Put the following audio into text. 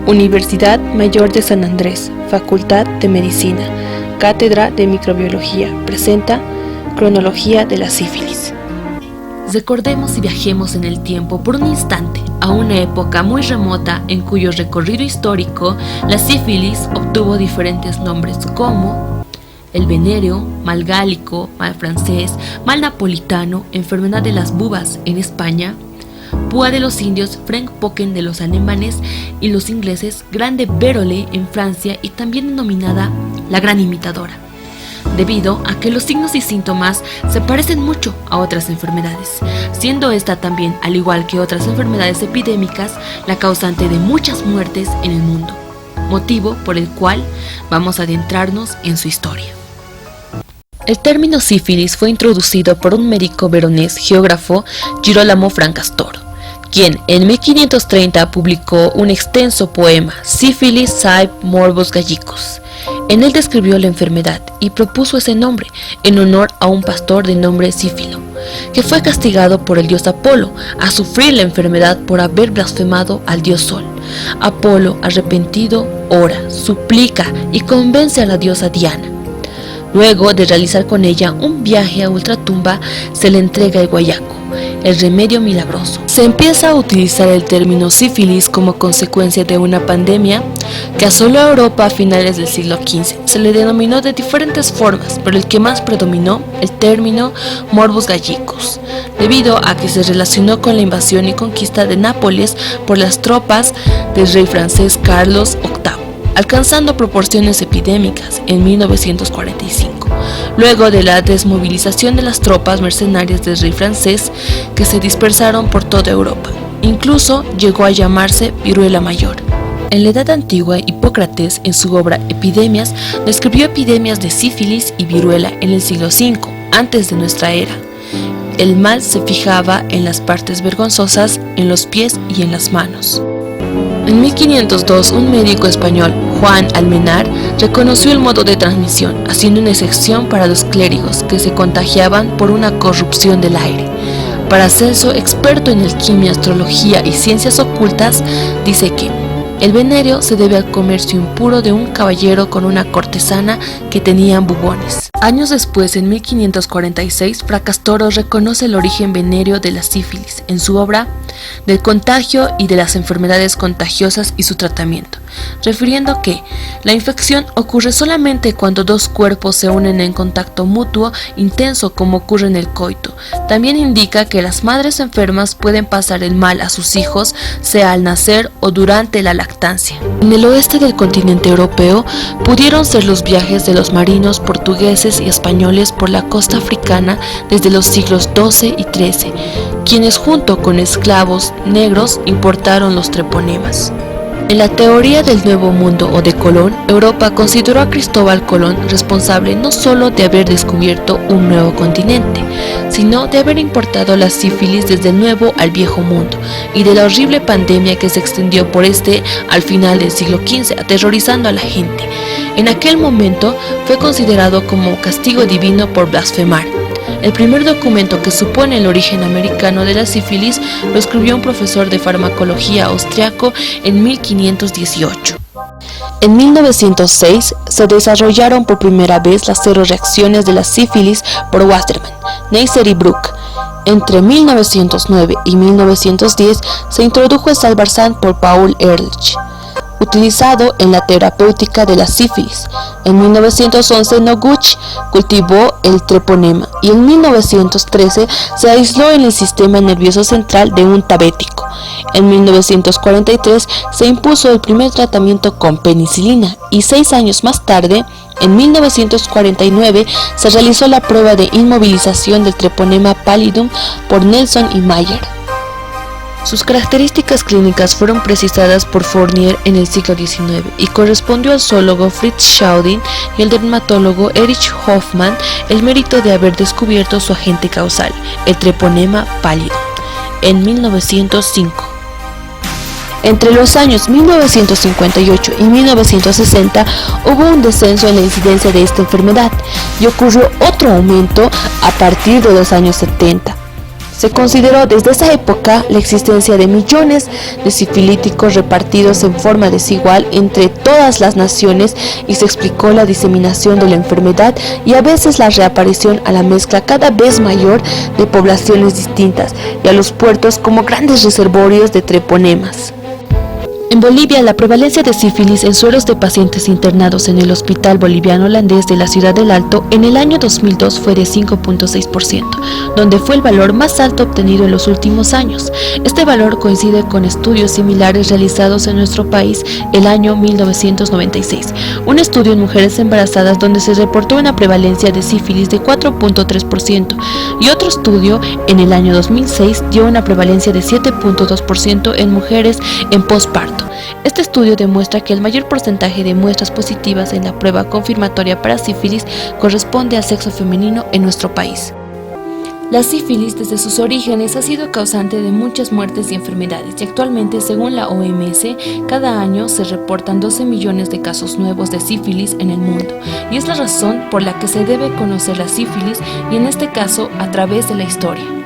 Universidad Mayor de San Andrés, Facultad de Medicina, Cátedra de Microbiología, presenta Cronología de la sífilis. Recordemos y viajemos en el tiempo por un instante a una época muy remota en cuyo recorrido histórico la sífilis obtuvo diferentes nombres como el venéreo, mal gálico, mal francés, mal napolitano, enfermedad de las bubas en España, púa de los indios, Frenk-Pocken de los alemanes y los ingleses, grande vérole en Francia y también denominada la gran imitadora, debido a que los signos y síntomas se parecen mucho a otras enfermedades, siendo esta también, al igual que otras enfermedades epidémicas, la causante de muchas muertes en el mundo, motivo por el cual vamos a adentrarnos en su historia. El término sífilis fue introducido por un médico veronés geógrafo, Girolamo Francastoro, quien en 1530 publicó un extenso poema, Syphilis saep morbos gallicus. En él describió la enfermedad y propuso ese nombre en honor a un pastor de nombre Sífilo, que fue castigado por el dios Apolo a sufrir la enfermedad por haber blasfemado al dios Sol. Apolo, arrepentido, ora, suplica y convence a la diosa Diana. Luego de realizar con ella un viaje a ultratumba, se le entrega el guayaco, el remedio milagroso. Se empieza a utilizar el término sífilis como consecuencia de una pandemia que asoló a Europa a finales del siglo XV. Se le denominó de diferentes formas, pero el que más predominó, el término morbus gallicus, debido a que se relacionó con la invasión y conquista de Nápoles por las tropas del rey francés Carlos VIII, alcanzando proporciones epidémicas en 1945, luego de la desmovilización de las tropas mercenarias del rey francés que se dispersaron por toda Europa. Incluso llegó a llamarse viruela mayor. En la Edad Antigua, Hipócrates, en su obra Epidemias, describió epidemias de sífilis y viruela en el siglo V, antes de nuestra era. El mal se fijaba en las partes vergonzosas, en los pies y en las manos. En 1502, un médico español, Juan Almenar, reconoció el modo de transmisión, haciendo una excepción para los clérigos que se contagiaban por una corrupción del aire. Paracelso, experto en alquimia, astrología y ciencias ocultas, dice que el venéreo se debe al comercio impuro de un caballero con una cortesana que tenían bubones. Años después, en 1546, Fracastoro reconoce el origen venéreo de la sífilis en su obra Del contagio y de las enfermedades contagiosas y su tratamiento, refiriendo que la infección ocurre solamente cuando dos cuerpos se unen en contacto mutuo intenso como ocurre en el coito. También indica que las madres enfermas pueden pasar el mal a sus hijos, sea al nacer o durante la lactancia. En el oeste del continente europeo pudieron ser los viajes de los marinos portugueses y españoles por la costa africana desde los siglos XII y XIII, quienes junto con esclavos negros importaron los treponemas. En la teoría del Nuevo Mundo o de Colón, Europa consideró a Cristóbal Colón responsable no solo de haber descubierto un nuevo continente, sino de haber importado la sífilis desde el Nuevo al Viejo Mundo y de la horrible pandemia que se extendió por este al final del siglo XV, aterrorizando a la gente. En aquel momento fue considerado como castigo divino por blasfemar. El primer documento que supone el origen americano de la sífilis lo escribió un profesor de farmacología austriaco en 1518. En 1906 se desarrollaron por primera vez las seroreacciones de la sífilis por Wassermann, Neisser y Bruck. Entre 1909 y 1910 se introdujo el salvarsan por Paul Ehrlich, utilizado en la terapéutica de la sífilis. En 1911 Noguchi cultivó el treponema y en 1913 se aisló en el sistema nervioso central de un tabético. En 1943 se impuso el primer tratamiento con penicilina y 6 años más tarde, en 1949, se realizó la prueba de inmovilización del treponema pallidum por Nelson y Mayer. Sus características clínicas fueron precisadas por Fournier en el siglo XIX y correspondió al zoólogo Fritz Schaudinn y al dermatólogo Erich Hoffmann el mérito de haber descubierto su agente causal, el treponema pallidum, en 1905. Entre los años 1958 y 1960 hubo un descenso en la incidencia de esta enfermedad y ocurrió otro aumento a partir de los años 70. Se consideró desde esa época la existencia de millones de sifilíticos repartidos en forma desigual entre todas las naciones y se explicó la diseminación de la enfermedad y a veces la reaparición a la mezcla cada vez mayor de poblaciones distintas y a los puertos como grandes reservorios de treponemas. En Bolivia, la prevalencia de sífilis en sueros de pacientes internados en el Hospital Boliviano Holandés de la Ciudad del Alto en el año 2002 fue de 5.6%, donde fue el valor más alto obtenido en los últimos años. Este valor coincide con estudios similares realizados en nuestro país el año 1996, un estudio en mujeres embarazadas donde se reportó una prevalencia de sífilis de 4.3% y otro estudio en el año 2006 dio una prevalencia de 7.2% en mujeres en posparto. Este estudio demuestra que el mayor porcentaje de muestras positivas en la prueba confirmatoria para sífilis corresponde al sexo femenino en nuestro país. La sífilis desde sus orígenes ha sido causante de muchas muertes y enfermedades y actualmente, según la OMS, cada año se reportan 12 millones de casos nuevos de sífilis en el mundo y es la razón por la que se debe conocer la sífilis y en este caso a través de la historia.